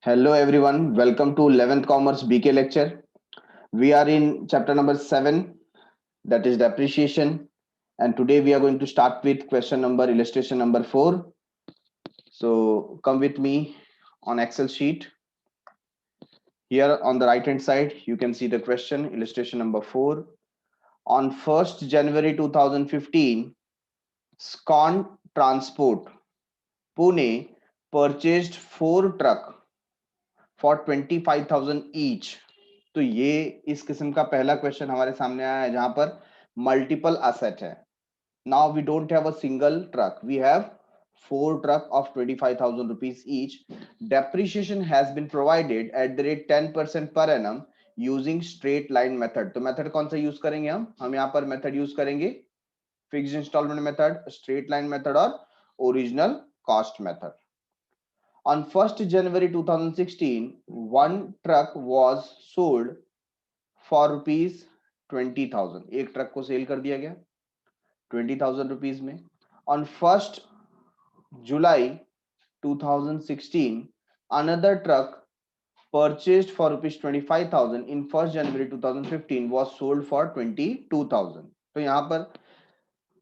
Hello everyone, welcome to 11th Commerce BK lecture. We are in chapter number 7, that is depreciation, and today we are going to start with question number illustration number 4. So come with me on Excel sheet. Here on the right hand side you can see the question illustration number 4. On 1st January 2015, Scon Transport Pune purchased 4 truck for 25,000 each. तो ये इस किस्म का पहला question हमारे सामने आया है जहां पर मल्टीपल असेट है. Now we don't have a single truck, we have 4 truck of 25,000 rupees each. Depreciation has been provided at the rate 10% per annum using straight line method. तो मेथड कौन सा यूज करेंगे हम यहाँ पर मेथड यूज करेंगे fixed instalment method, straight line method और original cost method. On 1st January 2016, one truck was sold for rupees 20,000. एक ट्रक को सेल कर दिया गया 20,000 रुपीज में. On 1st July 2016, another truck purchased for rupees 25,000 in 1st January 2015 was sold for 22,000. तो यहाँ पर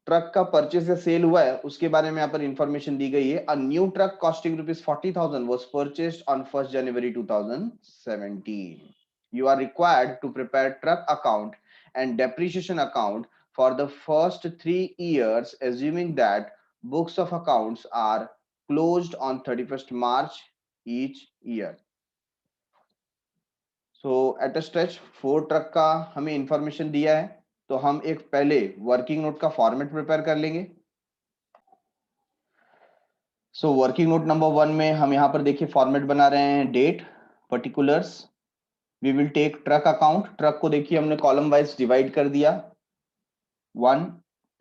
ट्रक का परचेज या सेल हुआ है उसके बारे में यहाँ पर इंफॉर्मेशन दी गई है. A new truck costing rupees 40,000 was purchased on 1st January 2017. You are required to prepare truck account and depreciation account for the first 3 years, assuming that books of accounts are closed on 31st March each year. So at a stretch 4 truck का हमें information दिया है, तो हम एक पहले working note का format prepare कर लेंगे. सो वर्किंग नोट नंबर 1 में हम यहाँ पर देखिए फॉर्मेट बना रहे हैं. Date, particulars, we will take truck account. Truck को देखिए हमने कॉलम वाइज डिवाइड कर दिया 1,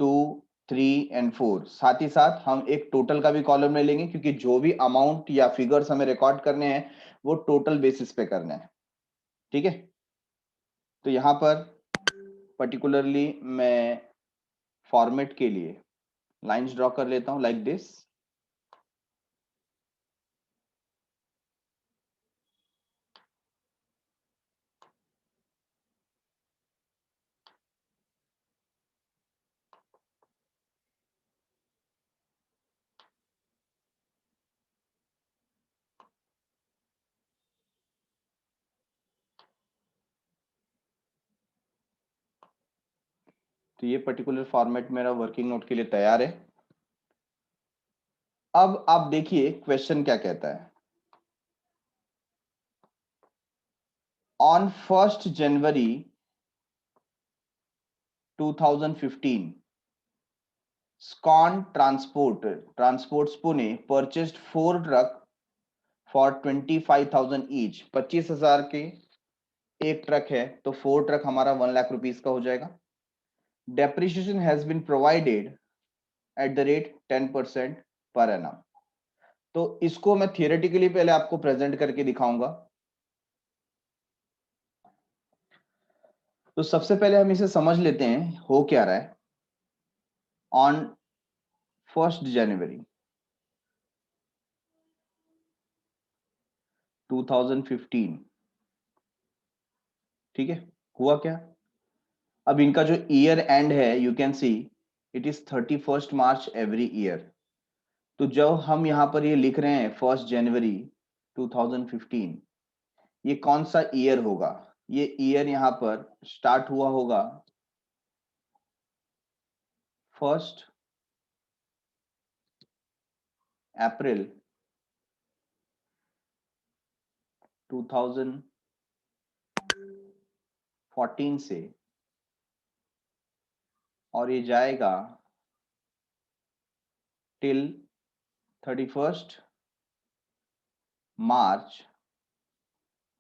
2, 3 एंड 4. साथ ही साथ हम एक टोटल का भी कॉलम ले लेंगे क्योंकि जो भी अमाउंट या फिगर्स हमें रिकॉर्ड करने हैं वो टोटल बेसिस पे करना है. ठीक है, तो यहाँ पर पर्टिकुलरली मैं फॉर्मेट के लिए लाइंस ड्रॉ कर लेता हूं लाइक दिस. तो ये पर्टिकुलर फॉर्मेट मेरा वर्किंग नोट के लिए तैयार है. अब आप देखिए क्वेश्चन क्या कहता है. On 1st January 2015, Scon Transports Pune purchased 4 truck for 25,000 each. 25,000 के एक ट्रक है तो 4 ट्रक हमारा 1 लाख रुपीस का हो जाएगा. Depreciation has been provided at the rate 10% per annum. तो इसको मैं थियोरेटिकली पहले आपको प्रेजेंट करके दिखाऊंगा. तो सबसे पहले हम इसे समझ लेते हैं हो क्या रहा है. ऑन 1st January 2015, ठीक है, हुआ क्या. अब इनका जो ईयर एंड है you can see it is 31st March every year. तो जब हम यहां पर ये लिख रहे हैं 1st January 2015, ये कौन सा ईयर होगा. ये ईयर यहां पर स्टार्ट हुआ होगा 1st April 2014 से और ये जाएगा टिल 31st March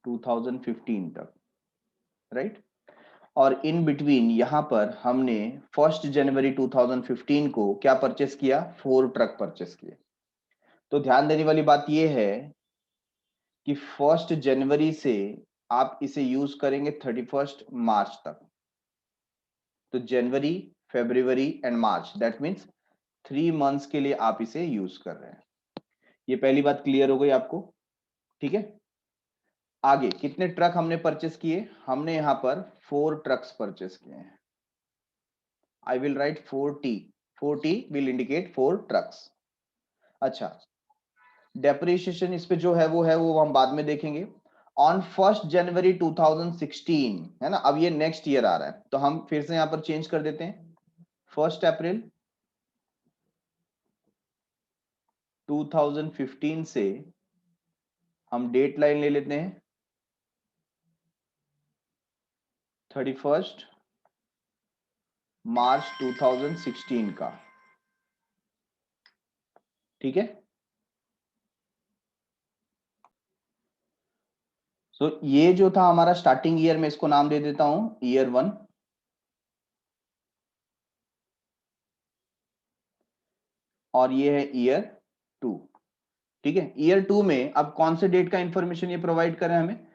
2015 तक, राइट. और इन बिटवीन यहां पर हमने 1st January 2015 को क्या परचेस किया, 4 ट्रक परचेस किए. तो ध्यान देने वाली बात यह है कि 1st January से आप इसे यूज करेंगे 31st March तक. तो जनवरी, फरवरी and March, that means 3 months के लिए आप इसे यूज कर रहे हैं. ये पहली बात क्लियर हो गई आपको, ठीक है. आगे कितने ट्रक हमने परचेस किए? हमने यहां पर 4 ट्रक्स परचेस किए हैं। आई will right 4T। 4T will indicate 4 trucks. अच्छा, डेप्रिसिएशन इस पे जो है वो हम बाद में देखेंगे। ऑन 1 जनवरी 2016 है ना, अब ये नेक्स्ट ईयर आ रहा है तो हम फिर से यहां पर चेंज कर देते हैं। 1 अप्रैल 2015 से हम डेट लाइन ले लेते हैं 31 मार्च 2016 का। ठीक है, सो ये जो था हमारा स्टार्टिंग ईयर में, इसको नाम दे देता हूं ईयर 1। और ये है ईयर 2। ठीक है, ईयर 2 में अब कौन से डेट का इंफॉर्मेशन ये प्रोवाइड कर रहे हैं हमें?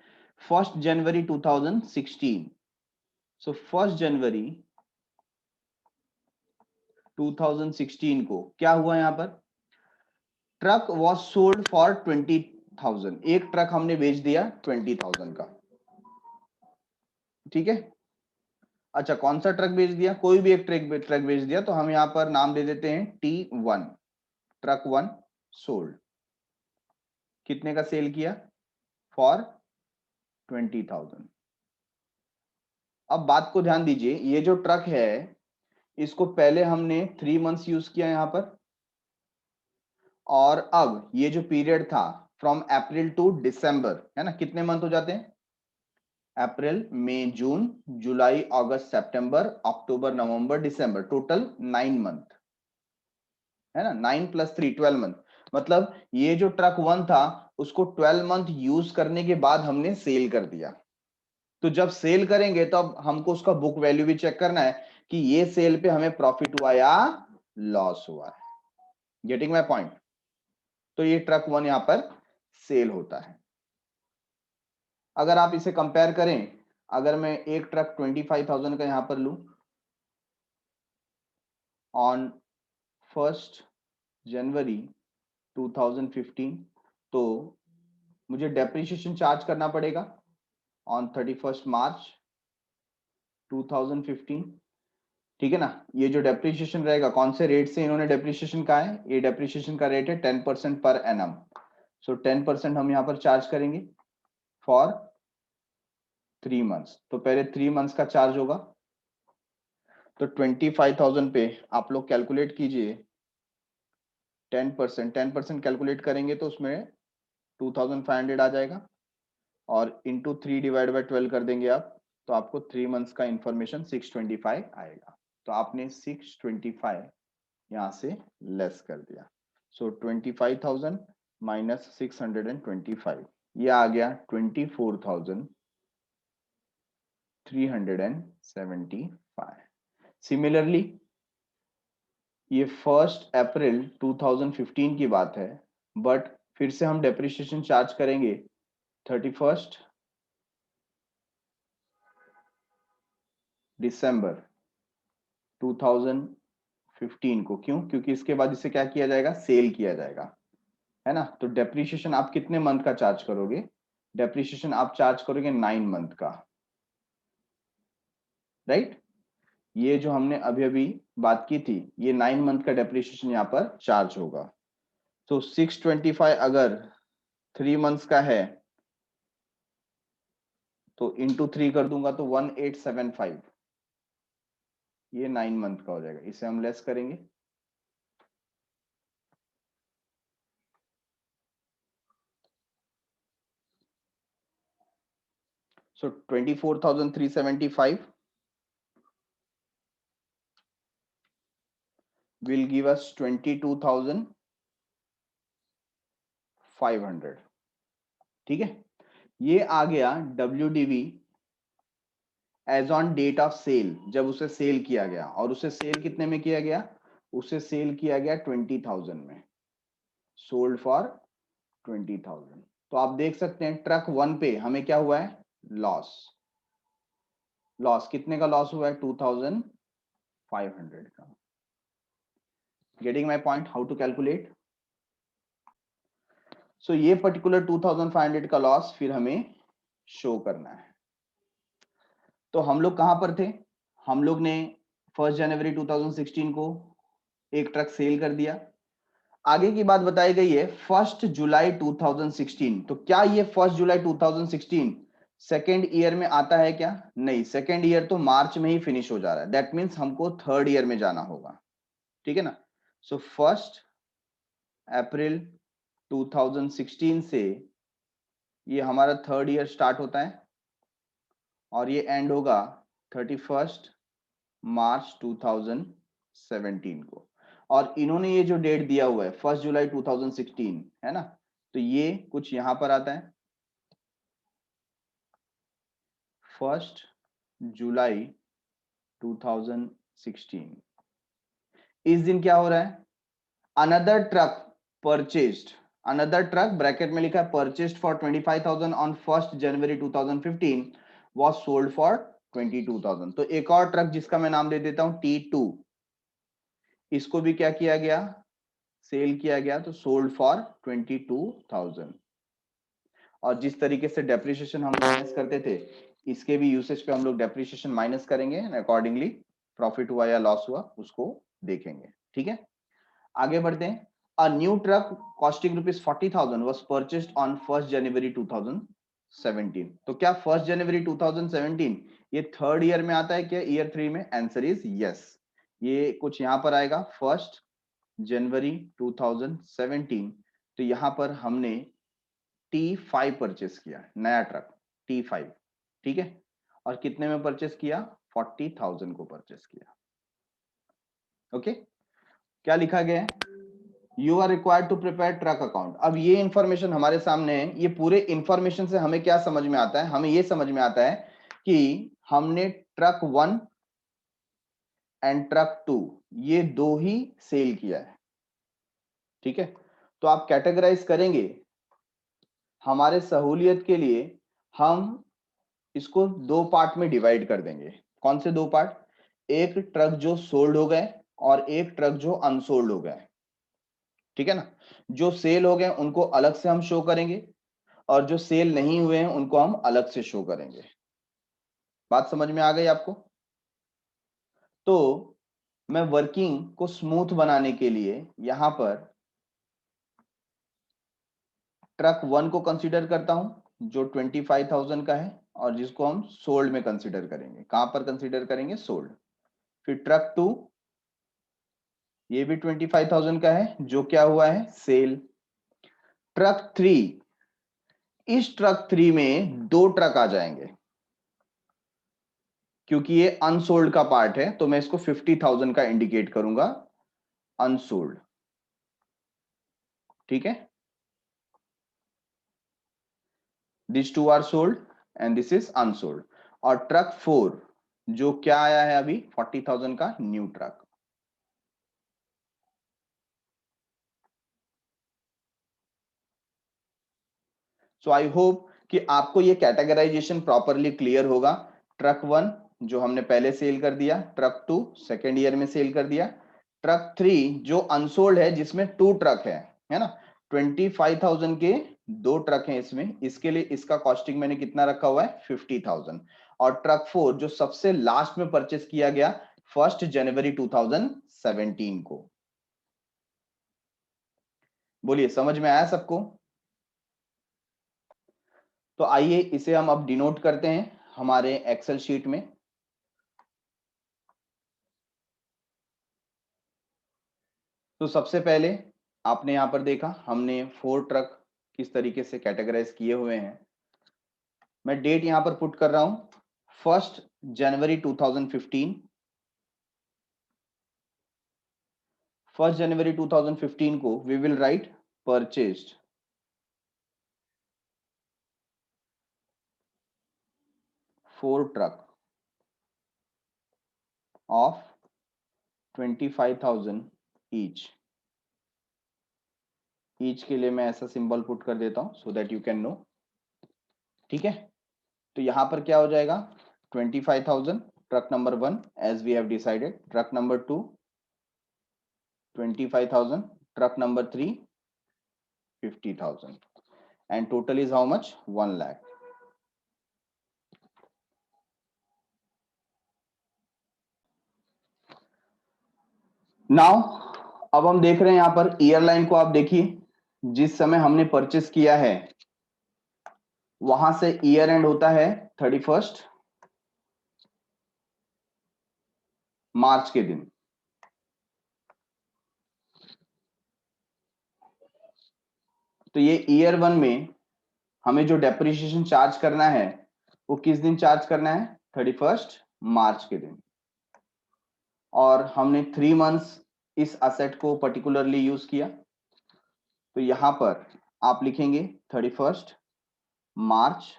1 जनवरी 2016। सो 1 जनवरी 2016 को क्या हुआ यहां पर? Truck was sold for 20,000। एक ट्रक हमने बेच दिया 20,000 का। ठीक है, अच्छा कौन सा ट्रक बेच दिया? कोई भी एक ट्रक बेच दिया, तो हम यहां पर नाम दे देते हैं T1। Truck 1 sold. कितने का सेल किया? फॉर 20,000। अब बात को ध्यान दीजिए, ये जो ट्रक है इसको पहले हमने 3 मंथ्स यूज किया यहां पर, और अब ये जो पीरियड था फ्रॉम अप्रैल टू दिसंबर, है ना, कितने मंथ हो जाते हैं? अप्रैल, मई, जून, जुलाई, अगस्त, सितंबर, अक्टूबर, नवंबर, दिसंबर, टोटल 9 मंथ, है ना। 9 + 3 12 मंथ। मतलब ये जो ट्रक 1 था उसको 12 मंथ यूज करने के बाद हमने सेल कर दिया। तो जब सेल करेंगे तो अब हमको उसका बुक वैल्यू भी चेक करना है कि ये सेल पे हमें प्रॉफिट हुआ या लॉस हुआ है। Getting my point? तो ये ट्रक 1 यहां पर सेल होता है। अगर आप इसे कंपेयर करें, अगर मैं एक ट्रक 25,000 का यहां पर लूं ऑन 1 जनवरी 2015, तो मुझे डेप्रिसिएशन चार्ज करना पड़ेगा ऑन 31 मार्च 2015। ठीक है ना। ये जो डेप्रिसिएशन रहेगा, कौन से रेट से इन्होंने डेप्रिसिएशन कहा है? ये डेप्रिसिएशन का रेट है 10% पर एनम। सो 10% हम यहां पर चार्ज करेंगे फॉर 3 मंथ्स। तो पहले 3 मंथ्स का चार्ज होगा, तो 25,000 पे आप लोग कैलकुलेट कीजिए 10%। 10% कैलकुलेट करेंगे तो उसमें 2,500 आ जाएगा, और इंटू 3 डिवाइड बाई 12 कर देंगे आप, तो आपको 3 मंथ्स का इंफॉर्मेशन 625 आएगा। तो आपने 625 यहां से लेस कर दिया। सो 25,000 माइनस 625, ये आ गया 24,375। सिमिलरली ये 1 अप्रैल 2015 की बात है, बट फिर से हम डेप्रिसिएशन चार्ज करेंगे 31 दिसंबर 2015 को। क्यों? क्योंकि इसके बाद इसे क्या किया जाएगा? सेल किया जाएगा, है ना। तो डेप्रिसिएशन आप कितने मंथ का चार्ज करोगे? डेप्रिसिएशन आप चार्ज करोगे 9 मंथ का, राइट। ये जो हमने अभी अभी बात की थी, ये 9 मंथ का डेप्रिसिएशन यहाँ पर चार्ज होगा। तो 625 अगर 3 मंथ्स का है तो इंटू 3 कर दूंगा तो 1875, ये 9 मंथ का हो जाएगा। इसे हम लेस करेंगे, सो 24,375 will give us 22,500। ठीक है, ये आ गया WDV as on date of sale, जब उसे सेल किया गया। और उसे सेल कितने में किया गया? उसे सेल किया गया 20,000 में, सोल्ड फॉर 20,000। तो आप देख सकते हैं ट्रक 1 पे हमें क्या हुआ है? लॉस। लॉस कितने का लॉस हुआ है? 2,500 का। Getting my point? How to calculate? So ये पर्टिकुलर 2,500 का लॉस फिर हमें शो करना है। तो हम लोग कहां पर थे, हम लोग ने 1 जनवरी 2016 को एक ट्रक सेल कर दिया। आगे की बात बताई गई है 1 जुलाई 2016। तो क्या ये 1 जुलाई 2016 सेकेंड ईयर में आता है क्या? नहीं, सेकेंड ईयर तो मार्च में ही फिनिश हो जा रहा है। दैट मीन्स हमको थर्ड ईयर में जाना होगा, ठीक है ना। सो 1 अप्रैल 2016 से ये हमारा थर्ड ईयर स्टार्ट होता है और ये एंड होगा 31 मार्च 2017 को। और इन्होंने ये जो डेट दिया हुआ है 1 जुलाई 2016 है ना, तो ये कुछ यहां पर आता है 1 जुलाई 2016। इस दिन क्या हो रहा है, another truck purchased, another truck bracket में लिखा है परचेज्ड फॉर 25,000 ऑन 1 जनवरी 2015 वाज सोल्ड फॉर 22,000। तो एक और ट्रक जिसका मैं नाम दे देता हूं T2, इसको भी क्या किया गया, सेल किया गया, तो सोल्ड फॉर 22,000। और जिस तरीके से डेप्रिसिएशन हम माइनस करते थे, इसके भी यूसेज पे हम लोग डेप्रिसिएशन माइनस करेंगे, अकॉर्डिंगली प्रॉफिट हुआ या लॉस हुआ उसको देखेंगे, ठीक है। आगे बढ़ते हैं। A new truck costing rupees 40,000 was purchased on 1 जनवरी 2017। तो क्या 1 जनवरी 2017 ये थर्ड ईयर में आता है क्या, ईयर 3 में? Answer is yes. ये कुछ यहां पर आएगा 1 जनवरी 2017। तो यहां पर हमने T5 परचेस किया, नया ट्रक T5, ठीक है। और कितने में परचेस किया, 40,000 को परचेस किया। ओके, क्या लिखा गया है, you are required to prepare truck account. अब ये इंफॉर्मेशन हमारे सामने है, ये पूरे इंफॉर्मेशन से हमें क्या समझ में आता है, हमें ये समझ में आता है कि हमने ट्रक 1 एंड ट्रक 2 ये दो ही सेल किया है, ठीक है। तो आप कैटेगराइज करेंगे, हमारे सहूलियत के लिए हम इसको दो पार्ट में डिवाइड कर देंगे। कौन से दो पार्ट, एक ट्रक जो सोल्ड हो गए और एक ट्रक जो अनसोल्ड हो गए, ठीक है ना। जो सेल हो गए उनको अलग से हम शो करेंगे और जो सेल नहीं हुए हैं उनको हम अलग से शो करेंगे। बात समझ में आ गई आपको? तो मैं वर्किंग को स्मूथ बनाने के लिए यहां पर ट्रक 1 को कंसीडर करता हूं जो 25,000 का है और जिसको हम सोल्ड में कंसीडर करेंगे। कहां पर कंसीडर करेंगे, सोल्ड। फिर ट्रक 2 ये भी 25,000 का है जो क्या हुआ है, सेल। ट्रक 3, इस ट्रक 3 में दो ट्रक आ जाएंगे क्योंकि ये अनसोल्ड का पार्ट है, तो मैं इसको 50,000 का इंडिकेट करूंगा, अनसोल्ड, ठीक है। This two are sold and this is unsold. और ट्रक 4 जो क्या आया है अभी 40,000 का new truck. So I hope कि आपको ये कैटेगराइजेशन प्रॉपरली क्लियर होगा। ट्रक 1 जो हमने पहले सेल कर दिया, ट्रक 2 सेकेंड ईयर में सेल कर दिया, ट्रक 3 जो अनसोल्ड है जिसमें 2 ट्रक है ना, 25,000 के दो ट्रक हैं इसमें, इसके लिए इसका कॉस्टिंग मैंने कितना रखा हुआ है, 50,000। और ट्रक 4 जो सबसे लास्ट में परचेस किया गया 1 जनवरी 2017 को। बोलिए समझ में आया सबको? तो आइए इसे हम अब डिनोट करते हैं हमारे एक्सेल शीट में। तो सबसे पहले आपने यहां पर देखा हमने 4 ट्रक किस तरीके से कैटेगराइज किए हुए हैं। मैं डेट यहां पर पुट कर रहा हूं 1 जनवरी 2015। 1 जनवरी 2015 को we will write purchased 4 truck of 25,000 each. Each के लिए मैं ऐसा सिंबल पुट कर देता हूं so that you can know, ठीक है। तो यहां पर क्या हो जाएगा, 25,000 truck number 1 as we have decided, truck number 2 25,000, truck number 3 50,000, and total is how much, 1 lakh। Now अब हम देख रहे हैं यहां पर ईयर लाइन को, आप देखिए जिस समय हमने परचेस किया है वहां से ईयर एंड होता है 31 मार्च के दिन। तो ये ईयर वन में हमें जो डेप्रिसिएशन चार्ज करना है वो किस दिन चार्ज करना है? 31 मार्च के दिन। और हमने 3 मंथ्स इस असेट को पर्टिकुलरली यूज किया, तो यहां पर आप लिखेंगे 31 मार्च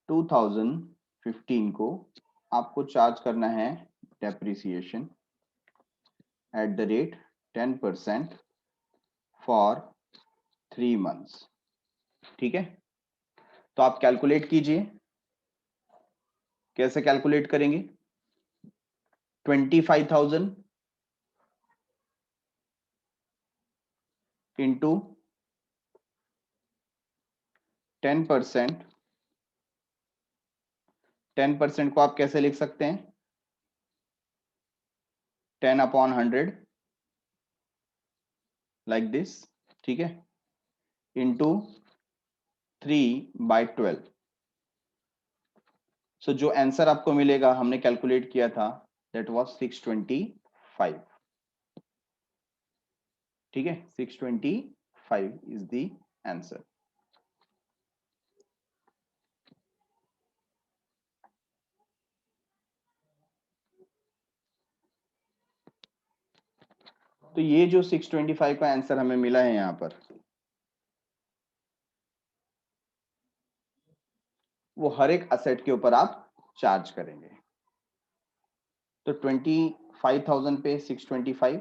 2015 को आपको चार्ज करना है depreciation eight the rate 10% for 3 months. ठीक है, तो आप कैलकुलेट कीजिए, कैसे कैलकुलेट करेंगे? 25,000 इंटू 10%। 10% को आप कैसे लिख सकते हैं? 10/100 लाइक दिस। ठीक है, इंटू 3/12। सो जो आंसर आपको मिलेगा हमने कैलकुलेट किया था दैट वाज 625। ठीक है, 625 इज द आंसर। तो ये जो 625 का आंसर हमें मिला है यहां पर, वो हर एक असेट के ऊपर आप चार्ज करेंगे। तो 25,000 पे 625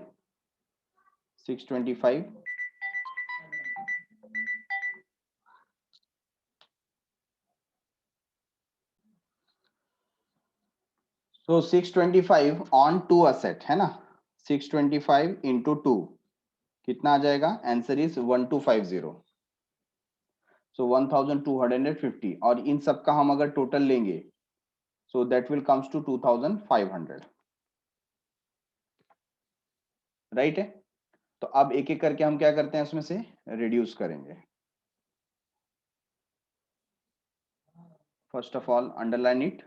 तो 625 ऑन टू असेट है ना, 625 इंटू 2 कितना आ जाएगा? Answer is 1250। सो 1250, और इन सब का हम अगर टोटल लेंगे so that will comes to 2500। Right है, तो अब एक एक करके हम क्या करते हैं उसमें से रिड्यूस करेंगे। First of all underline it.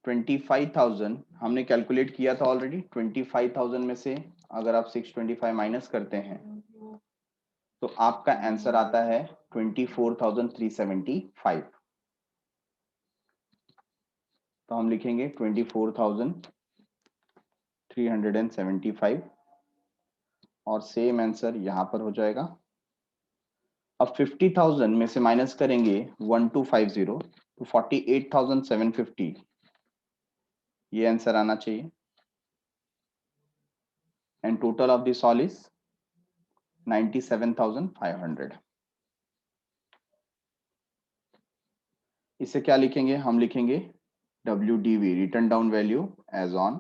25,000 हमने कैलकुलेट किया था ऑलरेडी। 25,000 में से अगर आप 625 माइनस करते हैं तो आपका आंसर आता है 24,375। तो हम लिखेंगे 24,375 और सेम आंसर यहां पर हो जाएगा। अब 50,000 में से माइनस करेंगे 1250 तो 48,750 ये आंसर आना चाहिए। And total of this all is 97,500। इसे क्या लिखेंगे? हम लिखेंगे WDV written down value as on,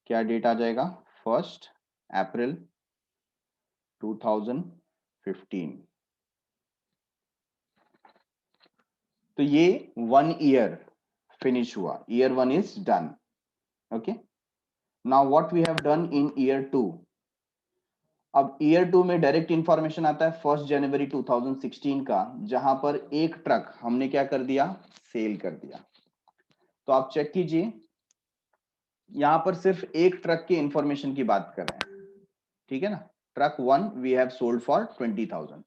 क्या डेट आ जाएगा? 1 अप्रैल 2015। तो ये 1 ईयर फिनिश हुआ, year 1 is done. Okay, now what we have done in year 2। अब ईयर 2 में डायरेक्ट इंफॉर्मेशन आता है 1 जनवरी 2016 का, जहां पर एक ट्रक हमने क्या कर दिया? सेल कर दिया। तो आप चेक कीजिए, यहां पर सिर्फ एक ट्रक की इंफॉर्मेशन की बात कर रहे हैं। ठीक है ना, truck 1 we have sold for 20,000।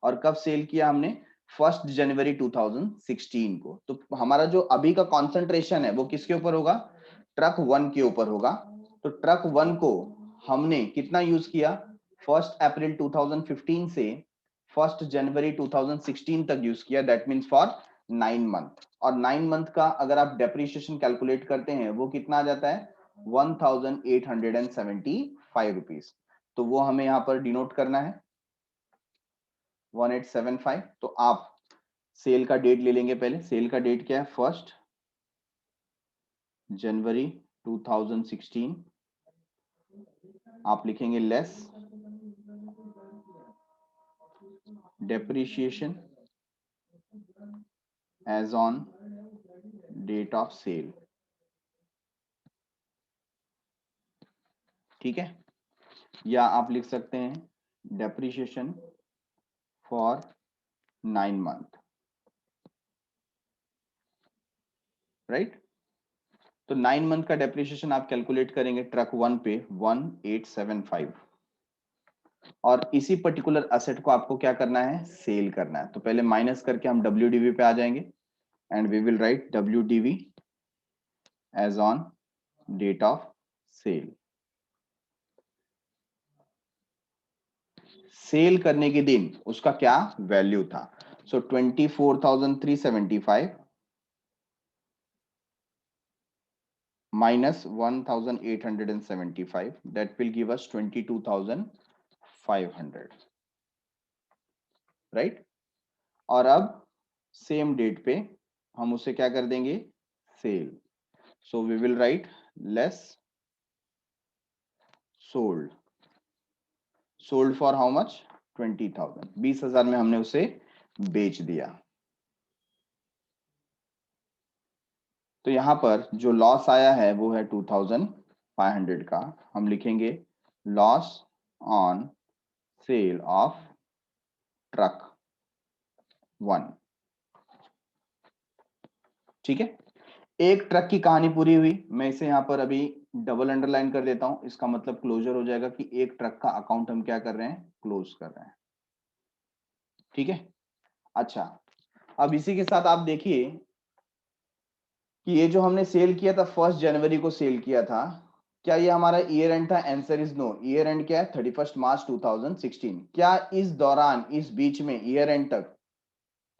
और कब सेल किया हमने? 1 जनवरी 2016 को। तो हमारा जो अभी का कॉन्सेंट्रेशन है वो किसके ऊपर होगा? ट्रक 1 के ऊपर होगा। तो ट्रक 1 को हमने कितना यूज किया? 1 अप्रैल 2015 से 1 जनवरी 2016 तक यूज किया, दैट मीन्स फॉर 9 मंथ। और 9 मंथ का अगर आप डेप्रिसिएशन कैलकुलेट करते हैं वो कितना आ जाता है? 1,875 रुपीज। तो वो हमें यहाँ पर डिनोट करना है 1875। तो आप सेल का डेट ले लेंगे पहले। सेल का डेट क्या है? 1 जनवरी 2016। आप लिखेंगे less depreciation as on date of sale. ठीक है, या आप लिख सकते हैं डेप्रिसिएशन फॉर 9 मंथ, राइट। तो 9 मंथ का डेप्रिसिएशन आप कैलकुलेट करेंगे ट्रक 1 पे 1875, और इसी पर्टिकुलर असेट को आपको क्या करना है, सेल करना है। तो पहले माइनस करके हम WDV पे आ जाएंगे and we will write WDV as on date of sale. Sale करने के दिन उसका क्या वैल्यू था, so 24,375 minus 1,875, that will give us 22,500, right. और अब सेम डेट पे हम उसे क्या कर देंगे, sale. So we will write less sold, sold for how much, 20,000, 20,000 में हमने उसे बेच दिया। तो यहां पर जो लॉस आया है वो है 2,500 का, हम लिखेंगे loss on sale of truck 1। ठीक है, एक ट्रक की कहानी पूरी हुई। मैं इसे यहां पर अभी डबल अंडरलाइन कर देता हूं, इसका मतलब क्लोजर हो जाएगा कि एक ट्रक का अकाउंट हम क्या कर रहे हैं, क्लोज कर रहे हैं। ठीक है, अच्छा, अब इसी के साथ आप देखिए कि ये जो हमने सेल किया था 1 जनवरी को सेल किया था, क्या ये हमारा ईयर एंड था, answer is no. Year end क्या है, 31 मार्च 2016। क्या इस दौरान, इस बीच में ईयर एंड तक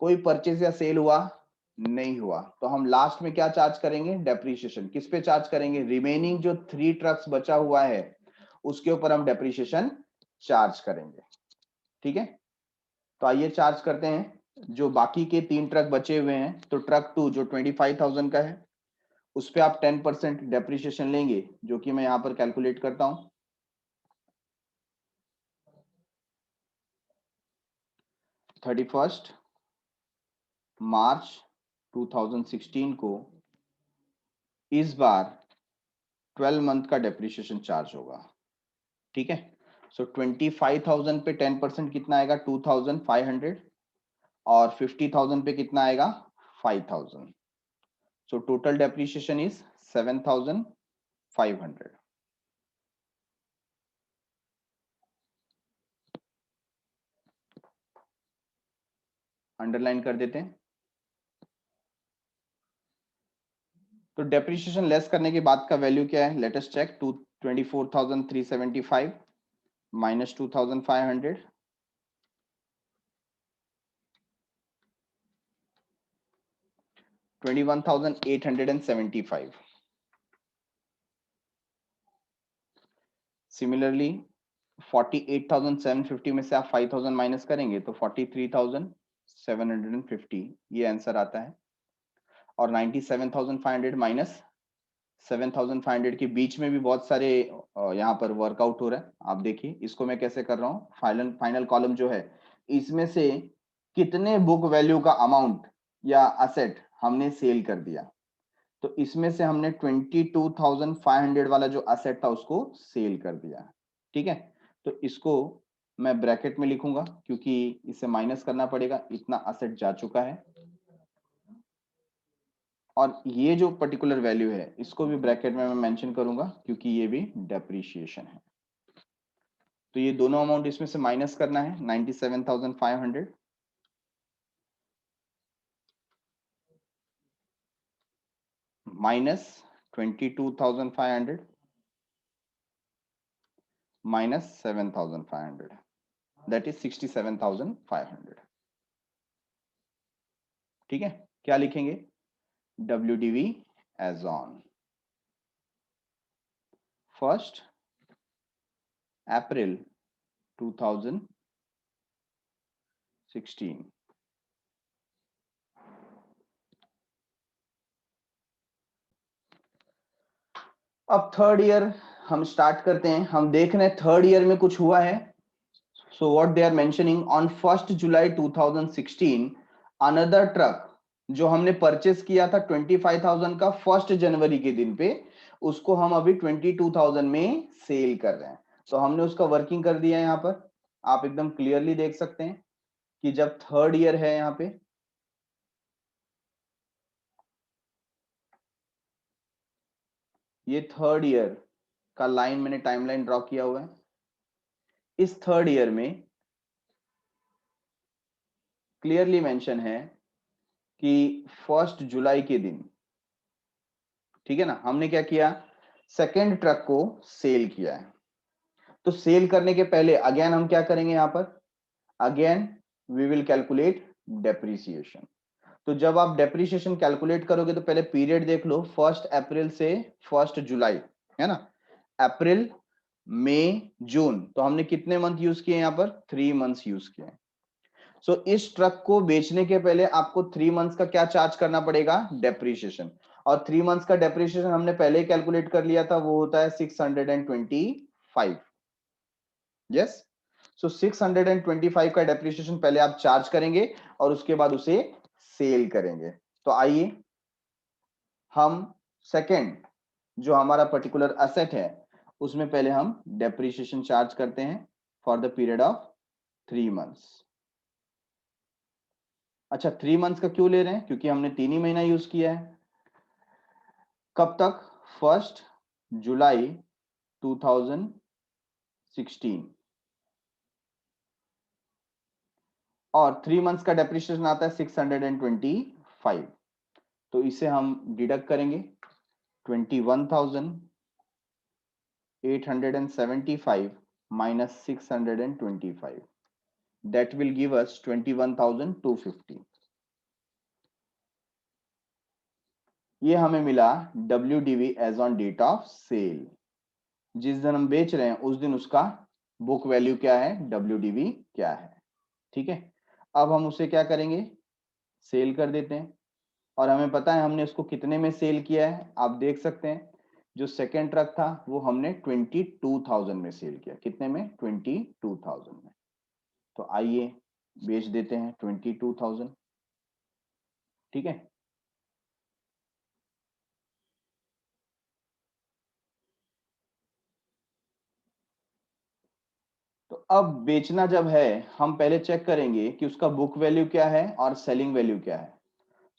कोई परचेज या सेल हुआ, नहीं हुआ। तो हम लास्ट में क्या चार्ज करेंगे, डेप्रीशिएशन। किस पे चार्ज करेंगे, रिमेनिंग जो 3 ट्रक्स बचा हुआ है उसके ऊपर हम डेप्रीशिएशन चार्ज करेंगे। ठीक है, तो आइए चार्ज करते हैं जो बाकी के 3 ट्रक बचे हुए हैं। तो ट्रक 2 जो 25,000 का है उस पे आप 10% डेप्रीशिएशन लेंगे, जो कि मैं यहां पर कैलकुलेट करता हूं। 31 मार्च 2016 को इस बार 12 मंथ का डेप्रीशिएशन चार्ज होगा। ठीक है, सो 25,000 पे 10% कितना आएगा, 2,500, और 50,000 पे कितना आएगा, 5,000। So total depreciation is 7,500। Underline कर देते हैं। तो डेप्रीशिएशन लेस करने के बाद का वैल्यू क्या है, let us check. 24,375 minus 2,500, 21,875। Similarly 48,750 में से आप 5,000 माइनस करेंगे तो 43,750 ये आंसर आता है। और 97,500 माइनस 7,500 के बीच में भी बहुत सारे यहाँ पर वर्कआउट हो रहा है। आप देखिए इसको मैं कैसे कर रहा हूँ, फाइनल कॉलम जो है इसमें से कितने बुक वैल्यू का अमाउंट या असेट हमने सेल कर दिया। तो इसमें से हमने 22,500 वाला जो असेट था उसको सेल कर दिया। ठीक है, तो इसको मैं ब्रैकेट में लिखूंगा क्योंकि इसे माइनस करना पड़ेगा, इतना असेट जा चुका है। और ये जो पर्टिकुलर वैल्यू है इसको भी ब्रैकेट में मैं मेंशन करूंगा क्योंकि ये भी डेप्रीशिएशन है। तो ये दोनों अमाउंट इसमें से माइनस करना है, 97,500 माइनस 22,500 माइनस 7,500, दैट इज 67,500। ठीक है, क्या लिखेंगे, WDV as on 1 April 2016। अब थर्ड ईयर हम स्टार्ट करते हैं। हम देख रहे हैं थर्ड ईयर में कुछ हुआ है। So what they are mentioning, on 1 July 2016 another truck जो हमने परचेस किया था 25,000 का 1 जनवरी के दिन पे, उसको हम अभी 22,000 में सेल कर रहे हैं। तो हमने उसका वर्किंग कर दिया है। यहाँ पर आप एकदम क्लियरली देख सकते हैं कि जब थर्ड ईयर है, यहाँ पे ये थर्ड ईयर का लाइन मैंने टाइमलाइन ड्रॉ किया हुआ है। इस थर्ड ईयर में क्लियरली मेंशन है कि 1 जुलाई के दिन, ठीक है ना, हमने क्या किया, सेकेंड ट्रक को सेल किया है। तो सेल करने के पहले अगेन हम क्या करेंगे, यहां पर again we will calculate depreciation. तो जब आप डेप्रीसिएशन कैलकुलेट करोगे तो पहले पीरियड देख लो, 1 अप्रैल से 1 जुलाई, है ना, अप्रैल मई जून, तो हमने कितने मंथ यूज किए यहाँ पर, 3 मंथ्स यूज किए। सो इस ट्रक को बेचने के पहले आपको 3 मंथ्स का क्या चार्ज करना पड़ेगा, डेप्रीशिएशन। और 3 मंथ्स का डेप्रीशिएशन हमने पहले ही कैलकुलेट कर लिया था, वो होता है 625। यस, सो 625 का डेप्रीशिएशन पहले आप चार्ज करेंगे और उसके बाद उसे सेल करेंगे। तो आइए हम सेकेंड जो हमारा पर्टिकुलर असेट है उसमें पहले हम डेप्रीशिएशन चार्ज करते हैं for the period of 3 months. अच्छा, 3 मंथ्स का क्यों ले रहे हैं, क्योंकि हमने 3 ही महीना यूज किया है। कब तक, 1 जुलाई 2016, और 3 मंथ्स का डेप्रिसिएशन आता है 625। तो इसे हम डिडक्ट करेंगे 21,875 minus 625, that will give us 21,250। ये हमें मिला WDV as on date of sale. जिस दिन हम बेच रहे हैं उस दिन उसका बुक वैल्यू क्या है, WDV क्या है। ठीक है, अब हम उसे क्या करेंगे, सेल कर देते हैं। और हमें पता है हमने उसको कितने में सेल किया है, आप देख सकते हैं जो सेकेंड ट्रक था वो हमने 22,000 में सेल किया। कितने में, 22,000 में। तो आइए बेच देते हैं 22,000। ठीक है, तो अब बेचना जब है हम पहले चेक करेंगे कि उसका बुक वैल्यू क्या है और सेलिंग वैल्यू क्या है।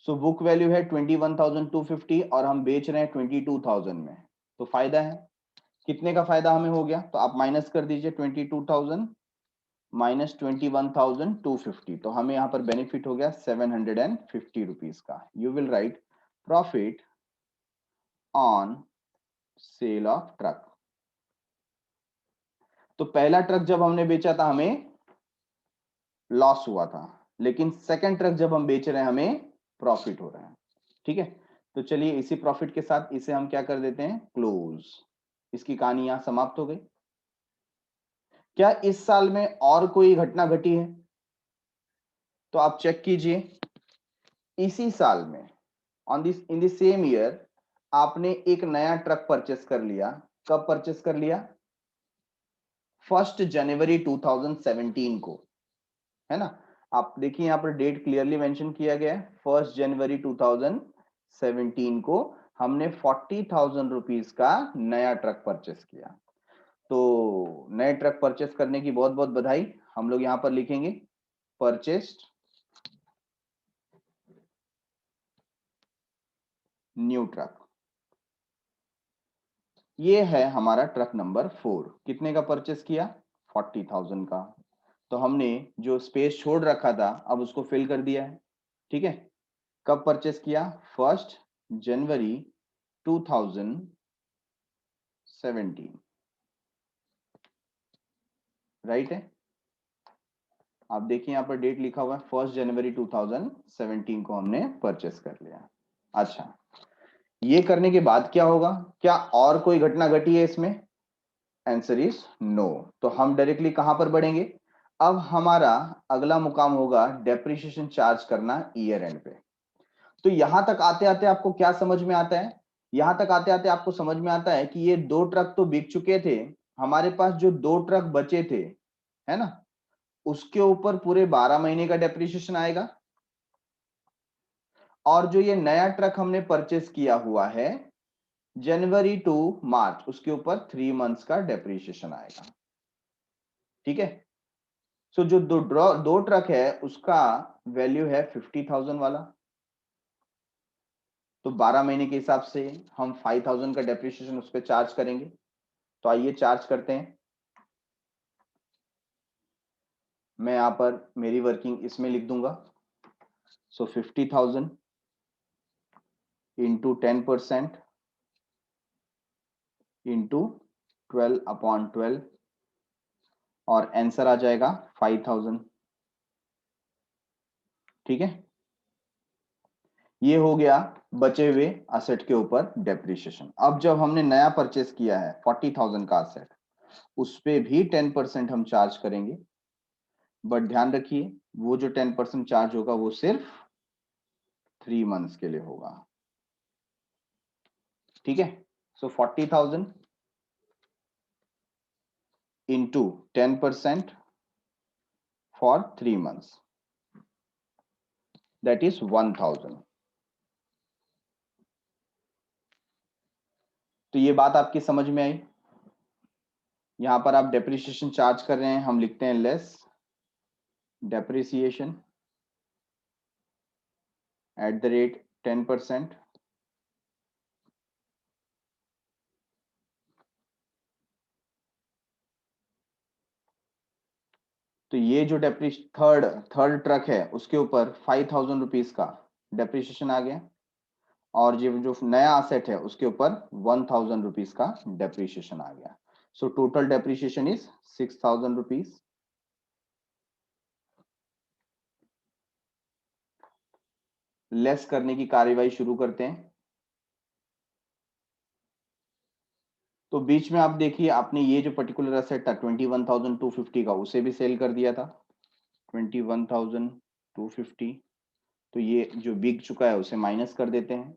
सो बुक वैल्यू है 21,250 और हम बेच रहे हैं 22,000 में। तो फायदा है, कितने का फायदा हमें हो गया, तो आप माइनस कर दीजिए 22,000 माइनस 21,250, तो हमें यहाँ पर बेनिफिट हो गया 750 रुपीज का। You will right profit on sale of truck. तो पहला ट्रक जब हमने बेचा था हमें लॉस हुआ था, लेकिन सेकंड ट्रक जब हम बेच रहे हैं हमें प्रॉफिट हो रहा है। ठीक है, तो चलिए इसी प्रॉफिट के साथ इसे हम क्या कर देते हैं, क्लोज। इसकी कहानी यहां समाप्त हो गई। क्या इस साल में और कोई घटना घटी है, तो आप चेक कीजिए। इसी साल में on this in this same year आपने एक नया ट्रक परचेस कर लिया। कब परचेस कर लिया, 1 जनवरी 2017 को, है ना। आप देखिए यहाँ पर डेट क्लियरली मेंशन किया गया है, 1 जनवरी 2017 को हमने 40,000 रुपीज का नया ट्रक परचेस किया। तो नए ट्रक परचेस करने की बहुत बहुत बधाई। हम लोग यहाँ पर लिखेंगे परचेस्ड न्यू ट्रक। ये है हमारा ट्रक नंबर 4। कितने का परचेस किया, 40,000 का। तो हमने जो स्पेस छोड़ रखा था अब उसको फिल कर दिया है। ठीक है, कब परचेस किया, 1 जनवरी 2017, राइट है। आप देखिए यहाँ पर डेट लिखा हुआ है 1 जनवरी 2017 को हमने परचेस कर लिया। अच्छा, ये करने के बाद क्या होगा, क्या और कोई घटना घटी है इसमें, आंसर इज नो। तो हम डायरेक्टली कहां पर बढ़ेंगे, अब हमारा अगला मुकाम होगा डेप्रिसिएशन चार्ज करना ईयर एंड पे। तो यहां तक आते आते आपको क्या समझ में आता है, यहां तक आते आते आपको समझ में आता है कि ये 2 ट्रक तो बिक चुके थे, हमारे पास जो 2 ट्रक बचे थे, है ना, उसके ऊपर पूरे 12 महीने का डेप्रिसिएशन आएगा। और जो ये नया ट्रक हमने परचेस किया हुआ है जनवरी टू मार्च उसके ऊपर 3 मंथ्स का डेप्रिसिएशन आएगा। ठीक है, सो जो दो ट्रक है उसका वैल्यू है 50,000 वाला, तो 12 महीने के हिसाब से हम 5,000 का डेप्रिसिएशन उस पर चार्ज करेंगे। तो आइए चार्ज करते हैं। मैं यहां पर मेरी वर्किंग इसमें लिख दूंगा। सो 50,000 इंटू 10% इंटू 12/12 और आंसर आ जाएगा 5,000। ठीक है, ये हो गया बचे हुए असेट के ऊपर डेप्रिसिएशन। अब जब हमने नया परचेस किया है 40,000 का असेट, उस पे भी 10% हम चार्ज करेंगे, बट ध्यान रखिए वो जो 10% चार्ज होगा वो सिर्फ 3 मंथ्स के लिए होगा। ठीक है, सो 40,000 into 10% for 3 months, that is 1,000। तो ये बात आपकी समझ में आई। यहां पर आप डेप्रिसिएशन चार्ज कर रहे हैं, हम लिखते हैं less depreciation eight the rate 10%। तो ये जो थर्ड ट्रक है उसके ऊपर 5,000 रुपीज का डेप्रिसिएशन आ गया, और ये जो नया असेट है उसके ऊपर 1,000 रुपीज का डेप्रिसिएशन आ गया। So total depreciation is 6,000 rupees. Less करने की कार्यवाही शुरू करते हैं। तो बीच में आप देखिए, आपने ये जो पर्टिकुलर असेट था 21,250 का, उसे भी सेल कर दिया था 21,250। तो ये जो बिक चुका है उसे माइनस कर देते हैं,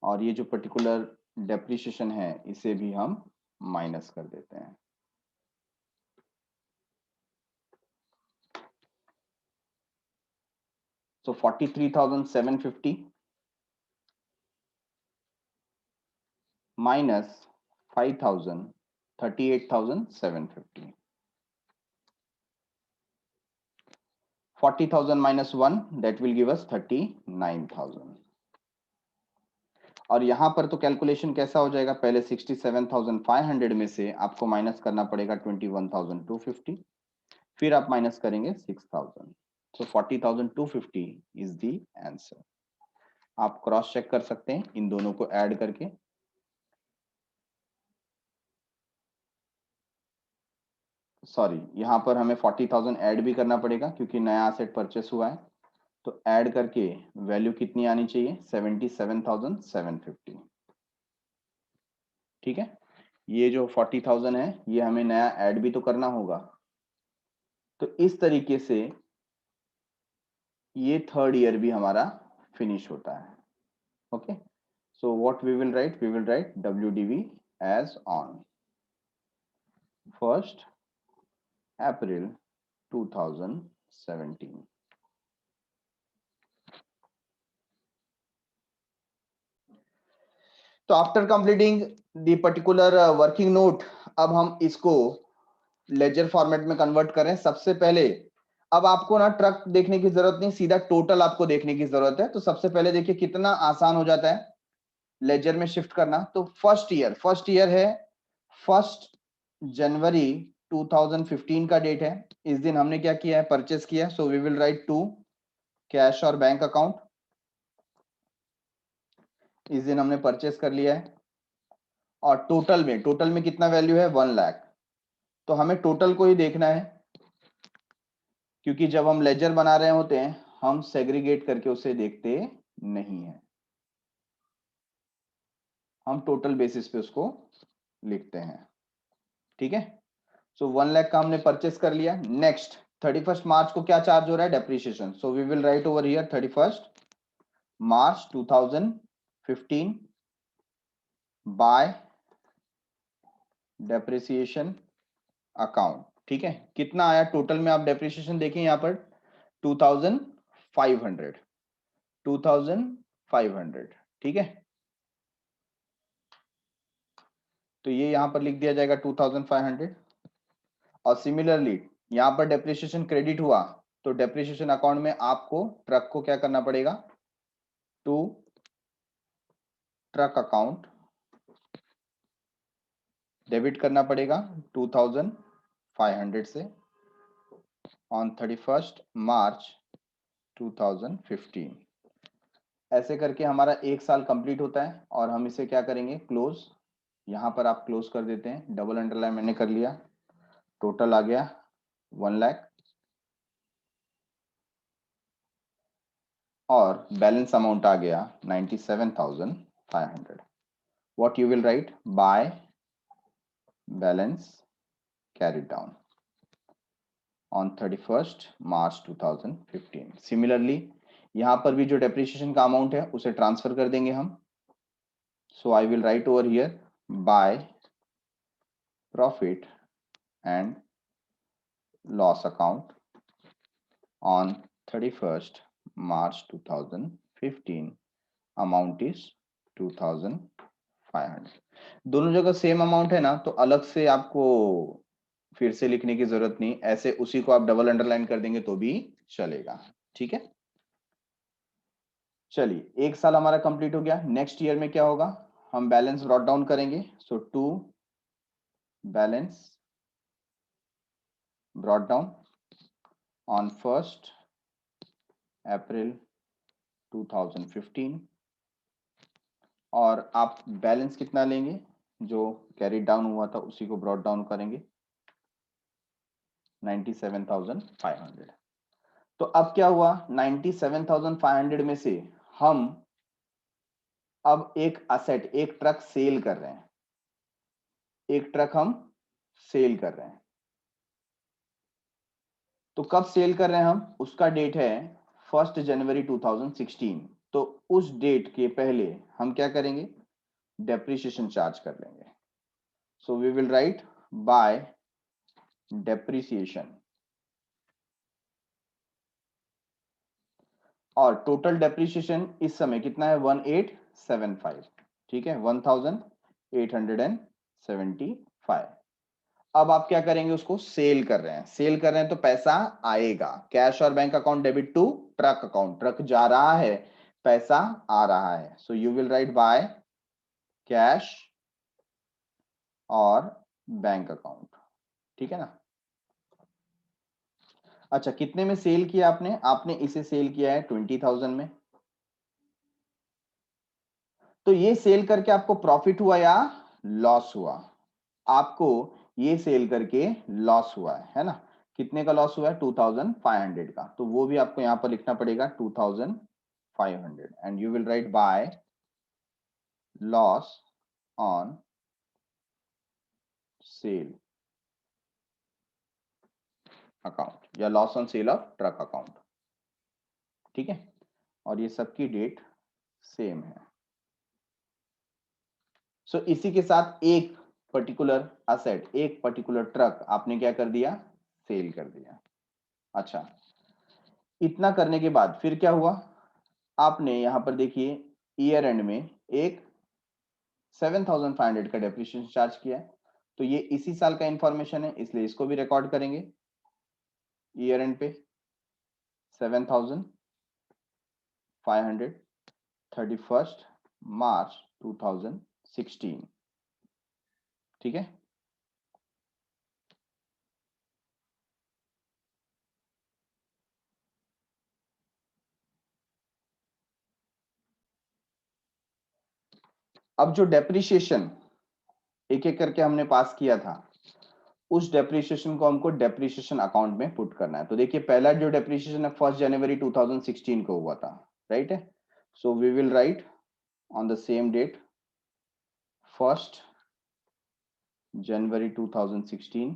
और ये जो पर्टिकुलर डेप्रिसिएशन है इसे भी हम माइनस कर देते हैं। So 43,750 minus 5,000, 38,750. 40,000 minus 1, that will give us 39,000. और यहां पर तो कैलकुलेशन कैसा हो जाएगा, पहले 67,500 में से आपको माइनस करना पड़ेगा 21,250, फिर आप माइनस करेंगे 6,000। सो 40,250 इज द आंसर। आप क्रॉस चेक कर सकते हैं इन दोनों को ऐड करके। सॉरी, यहां पर हमें 40,000 ऐड भी करना पड़ेगा क्योंकि नया एसेट परचेस हुआ है। तो ऐड करके वैल्यू कितनी आनी चाहिए, 77,750। ठीक है, ये जो 40,000 है ये हमें नया ऐड भी तो करना होगा। तो इस तरीके से ये थर्ड ईयर भी हमारा फिनिश होता है। Okay, so what we will write WDV as on 1 April 2017। तो after completing the particular working note, अब हम इसको लेजर फॉर्मेट में कन्वर्ट करें। सबसे पहले अब आपको ना ट्रक देखने की जरूरत नहीं, सीधा टोटल आपको देखने की जरूरत है। तो सबसे पहले देखिए कितना आसान हो जाता है लेजर में शिफ्ट करना। तो फर्स्ट ईयर है 1 जनवरी 2015 का डेट है। इस दिन हमने क्या किया है, परचेस किया। So we will write to cash और बैंक अकाउंट। इस दिन हमने परचेस कर लिया है, और टोटल में कितना वैल्यू है, 1 लाख। तो हमें टोटल को ही देखना है, क्योंकि जब हम लेजर बना रहे होते हैं हम सेग्रीगेट करके उसे देखते नहीं है, हम टोटल बेसिस पे उसको लिखते हैं। ठीक है, सो 1 लाख का हमने परचेस कर लिया। नेक्स्ट 31 मार्च को क्या चार्ज हो रहा है, depreciation. So we will write over here 31 March 2015 by depreciation account. ठीक है, कितना आया टोटल में, आप डेप्रिसिएशन देखें यहां पर 2,500। ठीक है, तो ये यहाँ पर लिख दिया जाएगा 2500। और सिमिलरली यहाँ पर डेप्रिसिएशन क्रेडिट हुआ तो डेप्रिसिएशन अकाउंट में आपको ट्रक को क्या करना पड़ेगा, टू ट्रक अकाउंट डेबिट करना पड़ेगा 2500 से ऑन 31 मार्च 2015। ऐसे करके हमारा एक साल कंप्लीट होता है और हम इसे क्या करेंगे, क्लोज। यहां पर आप क्लोज कर देते हैं, डबल अंडरलाइन मैंने कर लिया। टोटल आ गया 1 लाख और बैलेंस अमाउंट आ गया 97,500। What you will write, by balance carried down on 31 March 2015। Similarly यहां पर भी जो डेप्रिसिएशन का अमाउंट है उसे ट्रांसफर कर देंगे हम। So I will write over here by profit and loss account on 31st March 2015 amount is 2500। दोनों जगह सेम अमाउंट है ना, तो अलग से आपको फिर से लिखने की जरूरत नहीं, ऐसे उसी को आप डबल अंडरलाइन कर देंगे तो भी चलेगा। ठीक है, चलिए एक साल हमारा कंप्लीट हो गया। नेक्स्ट ईयर में क्या होगा, हम बैलेंस ब्रॉट डाउन करेंगे। So to balance brought down on 1 अप्रैल 2015 और आप बैलेंस कितना लेंगे, जो कैरी डाउन हुआ था उसी को ब्रॉट डाउन करेंगे 97,500। तो अब क्या हुआ, 97,500 में से हम अब एक असेट, एक ट्रक सेल कर रहे हैं। एक ट्रक हम सेल कर रहे हैं। तो कब सेल कर रहे हैं हम, उसका डेट है 1 जनवरी 2016। तो उस डेट के पहले हम क्या करेंगे, डेप्रिसिएशन चार्ज कर लेंगे। So we will write by depreciation और टोटल डेप्रिसिएशन इस समय कितना है 1875। ठीक है, 1875। अब आप क्या करेंगे, उसको सेल कर रहे हैं। सेल कर रहे हैं तो पैसा आएगा, कैश और bank account debit to truck account. Truck जा रहा है, पैसा आ रहा है। So you will write by cash और बैंक अकाउंट। ठीक है ना। अच्छा, कितने में सेल किया आपने, आपने इसे सेल किया है 20,000 में। तो ये सेल करके आपको प्रॉफिट हुआ या लॉस हुआ, आपको ये सेल करके लॉस हुआ है ना। कितने का लॉस हुआ है, 2500 का। तो वो भी आपको यहां पर लिखना पड़ेगा 2500 and you will write by loss on sale account या loss on sale of truck account. ठीक है, और ये सबकी डेट सेम है। सो इसी के साथ एक पर्टिकुलर असेट, एक पर्टिकुलर ट्रक आपने क्या कर दिया, सेल कर दिया। अच्छा, इतना करने के बाद फिर क्या हुआ, आपने यहां पर देखिए ईयर एंड में एक 7,500 का डेप्रिसिएशन चार्ज किया है। तो ये इसी साल का इंफॉर्मेशन है, इसलिए इसको भी रिकॉर्ड करेंगे। ईयर एंड पे 7,500 31 मार्च 2016। ठीक है, अब जो डेप्रिसिएशन एक एक करके हमने पास किया था, उस डेप्रिसिएशन को हमको डेप्रिसिएशन अकाउंट में पुट करना है। तो देखिए पहला जो डेप्रिसिएशन है 1 जनवरी 2016 को हुआ था, राइट है। So we will write on the same date 1 January 2016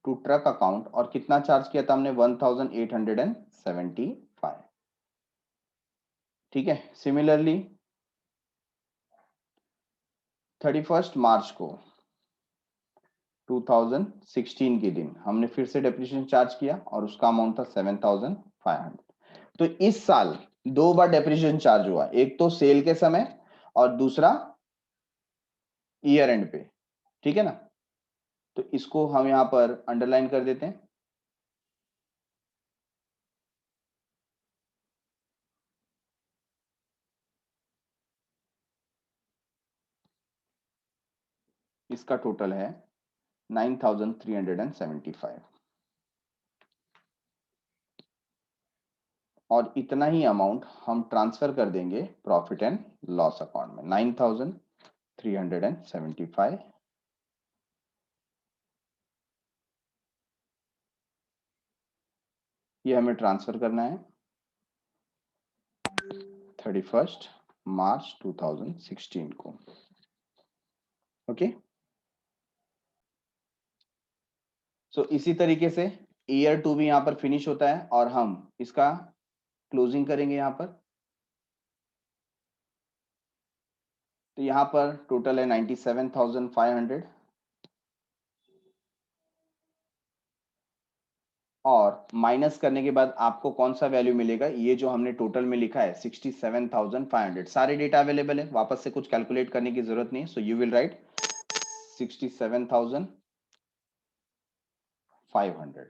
to truck account. और कितना चार्ज किया था हमने, 1875। ठीक है, सिमिलरली 31 मार्च को 2016 के दिन हमने फिर से डेप्रिसिएशन चार्ज किया और उसका अमाउंट था 7,500। तो इस साल 2 बार डेप्रिसिएशन चार्ज हुआ, एक तो सेल के समय और दूसरा ईयर एंड पे, ठीक है ना। तो इसको हम यहां पर अंडरलाइन कर देते हैं। इसका टोटल है 9375 और इतना ही अमाउंट हम ट्रांसफर कर देंगे प्रॉफिट एंड लॉस अकाउंट में। 9375 ये हमें ट्रांसफर करना है 31 मार्च 2016 को। ओके, सो इसी तरीके से ईयर 2 भी यहां पर फिनिश होता है और हम इसका क्लोजिंग करेंगे यहां पर। तो यहां पर टोटल है 97,500 और माइनस करने के बाद आपको कौन सा वैल्यू मिलेगा, ये जो हमने टोटल में लिखा है 67,500। सारे डेटा अवेलेबल है, वापस से कुछ कैलकुलेट करने की जरूरत नहीं है। सो यू विल राइट 67,500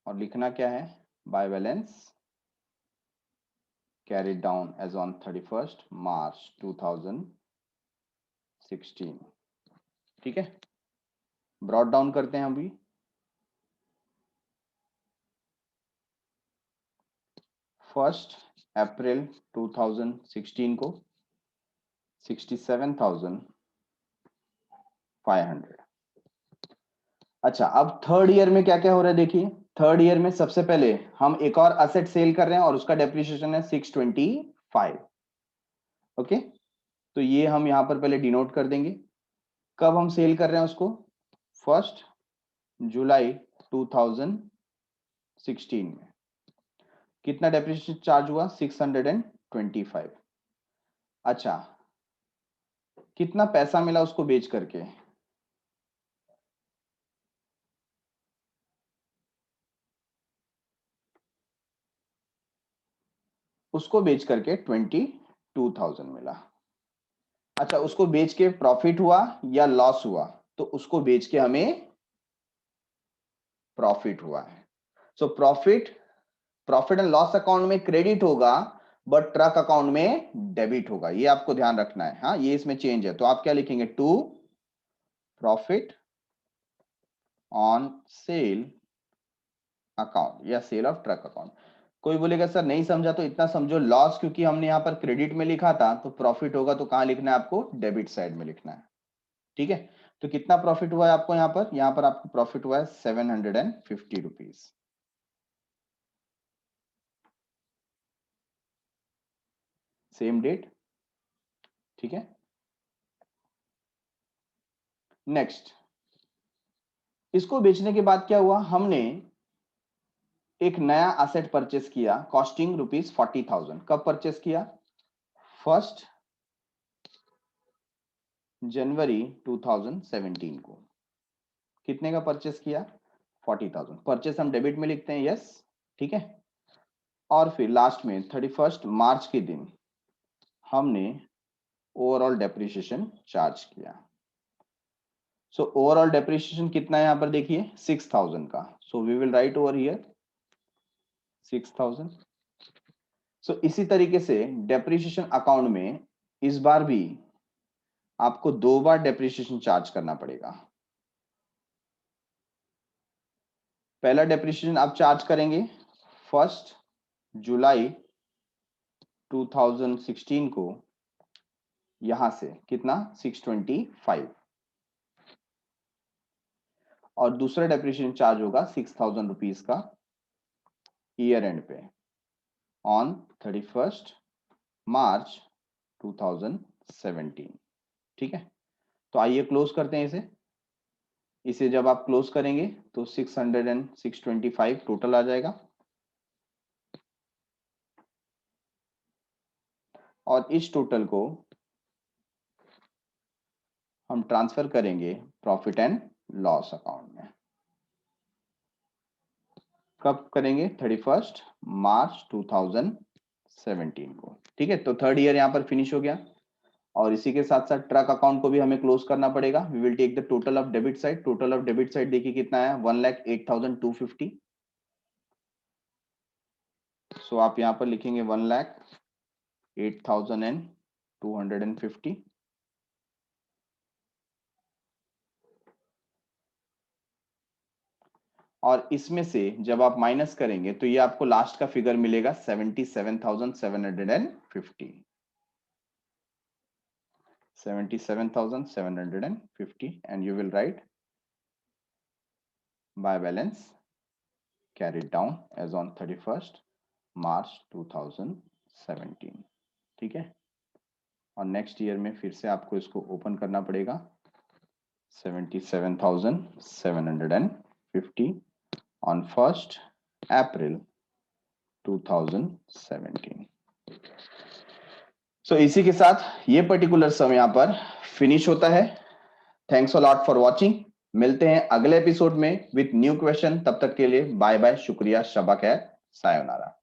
और लिखना क्या है, by balance carried down as on 31st March 2016। ठीक है, ब्रॉट डाउन करते हैं अभी। 1 अप्रैल 2016 को 67,500। अच्छा, अब थर्ड ईयर में क्या क्या हो रहा है देखिए। थर्ड ईयर में सबसे पहले हम एक और असेट सेल कर रहे हैं और उसका डेप्रिसिएशन है 625। ओके, तो ये हम यहां पर पहले डिनोट कर देंगे। कब हम सेल कर रहे हैं उसको, 1 जुलाई 2016 में। कितना डेप्रिसिएशन चार्ज हुआ, 625। अच्छा, कितना पैसा मिला उसको बेच करके, उसको बेच करके 22,000 मिला। अच्छा, उसको बेच के प्रॉफिट हुआ या लॉस हुआ, तो उसको बेच के हमें प्रॉफिट हुआ है। So profit and loss account में क्रेडिट होगा बट ट्रक अकाउंट में डेबिट होगा, ये आपको ध्यान रखना है। हाँ, ये इसमें चेंज है। तो आप क्या लिखेंगे, to profit on sale account या सेल ऑफ ट्रक अकाउंट। कोई बोलेगा सर नहीं समझा, तो इतना समझो, लॉस क्योंकि हमने यहां पर क्रेडिट में लिखा था, तो प्रॉफिट होगा तो कहां लिखना है आपको, डेबिट साइड में लिखना है। ठीक है, तो कितना प्रॉफिट हुआ है आपको यहां पर आपको प्रॉफिट हुआ है 750 रुपीज। सेम डेट, ठीक है। नेक्स्ट, इसको बेचने के बाद क्या हुआ, हमने एक नया असेट परचेस किया कॉस्टिंग ₹40,000। कब परचेस किया, 1 जनवरी 2017 को। कितने का परचेस किया, 40,000। परचेस हम डेबिट में लिखते हैं, यस, ठीक है। और फिर लास्ट में 31 मार्च के दिन हमने ओवरऑल डेप्रिसिएशन चार्ज किया। सो ओवरऑल डेप्रिसिएशन कितना है यहां पर देखिए, 6,000 का। So we will write over here 6,000। सो इसी तरीके से डेप्रिसिएशन अकाउंट में इस बार भी आपको 2 बार डेप्रिसिएशन चार्ज करना पड़ेगा। पहला डेप्रिसिएशन आप चार्ज करेंगे 1 जुलाई 2016 को, यहां से कितना, 625। और दूसरा डेप्रिसिएशन चार्ज होगा 6,000 रुपीज का ईयर एंड पे ऑन 31 मार्च 2017। ठीक है, तो आइए क्लोज करते हैं इसे। इसे जब आप क्लोज करेंगे तो 600 एंड 625 टोटल आ जाएगा और इस टोटल को हम ट्रांसफर करेंगे प्रॉफिट एंड लॉस अकाउंट में। कब करेंगे, 31 मार्च 2017 17 को। ठीक है, तो थर्ड ईयर यहाँ पर फिनिश हो गया। और इसी के साथ साथ ट्रक अकाउंट को भी हमें क्लोज करना पड़ेगा। We will take the total of debit side. Total of debit side देखिए कितना है, 1,08,250। सो आप यहाँ पर लिखेंगे 1,08,250। और इसमें से जब आप माइनस करेंगे तो ये आपको लास्ट का फिगर मिलेगा 77,750। 77,750 and you will write by balance carried down as on 31st March 2017। ठीक है, और नेक्स्ट ईयर में फिर से आपको इसको ओपन करना पड़ेगा 77,750 on 1st April 2017। सो इसी के साथ ये पर्टिकुलर सम यहाँ पर फिनिश होता है। Thanks a lot for watching. मिलते हैं अगले एपिसोड में विथ न्यू क्वेश्चन। तब तक के लिए बाय बाय, शुक्रिया, शबा खैर, सायोनारा।